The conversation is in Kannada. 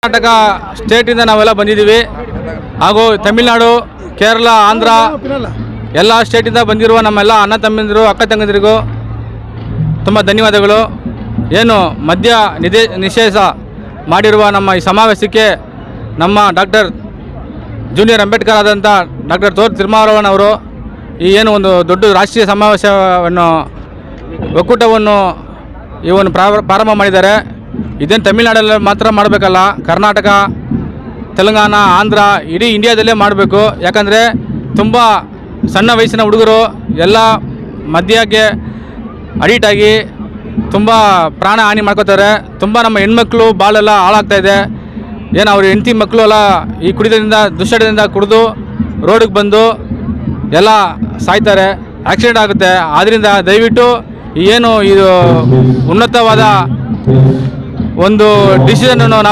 ಕರ್ನಾಟಕ ಸ್ಟೇಟಿಂದ ನಾವೆಲ್ಲ ಬಂದಿದ್ದೀವಿ ಹಾಗೂ ತಮಿಳುನಾಡು, ಕೇರಳ, ಆಂಧ್ರ ಎಲ್ಲ ಸ್ಟೇಟಿಂದ ಬಂದಿರುವ ನಮ್ಮೆಲ್ಲ ಅಣ್ಣ ತಮ್ಮಂದಿರು, ಅಕ್ಕ ತಂಗಂದಿರಿಗೂ ತುಂಬ ಧನ್ಯವಾದಗಳು. ಏನು ಮದ್ಯ ನಿಷೇಧ ಮಾಡಿರುವ ನಮ್ಮ ಈ ಸಮಾವೇಶಕ್ಕೆ ನಮ್ಮ ಡಾಕ್ಟರ್ ಜೂನಿಯರ್ ಅಂಬೇಡ್ಕರ್ ಆದಂಥ ಡಾಕ್ಟರ್ ತೋರ್ ತಿರುಮಾವರವನವರು ಈ ಏನು ಒಂದು ದೊಡ್ಡ ರಾಷ್ಟ್ರೀಯ ಸಮಾವೇಶವನ್ನು ಒಕ್ಕೂಟವನ್ನು ಇವನ್ನು ಪ್ರಾರಂಭ ಮಾಡಿದ್ದಾರೆ. ಇದೇನು ತಮಿಳುನಾಡಲ್ಲಿ ಮಾತ್ರ ಮಾಡಬೇಕಲ್ಲ, ಕರ್ನಾಟಕ, ತೆಲಂಗಾಣ, ಆಂಧ್ರ ಇಡೀ ಇಂಡಿಯಾದಲ್ಲೇ ಮಾಡಬೇಕು. ಯಾಕಂದರೆ ತುಂಬ ಸಣ್ಣ ವಯಸ್ಸಿನ ಹುಡುಗರು ಎಲ್ಲ ಮದ್ಯಕ್ಕೆ ಅಡಿಕ್ಟಾಗಿ ತುಂಬ ಪ್ರಾಣ ಹಾನಿ ಮಾಡ್ಕೋತಾರೆ. ತುಂಬ ನಮ್ಮ ಹೆಣ್ಮಕ್ಳು ಬಾಳೆಲ್ಲ ಹಾಳಾಗ್ತಾಯಿದೆ. ಏನು ಅವ್ರ ಹೆಂಡತಿ ಮಕ್ಕಳು ಎಲ್ಲ ಈ ಕುಡಿತದಿಂದ ದುಶ್ಚಟದಿಂದ ಕುಡಿದು ರೋಡಿಗೆ ಬಂದು ಎಲ್ಲ ಸಾಯ್ತಾರೆ, ಆಕ್ಸಿಡೆಂಟ್ ಆಗುತ್ತೆ. ಆದ್ದರಿಂದ ದಯವಿಟ್ಟು ಏನು ಇದು ಉನ್ನತವಾದ ಒಂದು ಡಿಸಿಷನನ್ನು ನಾವು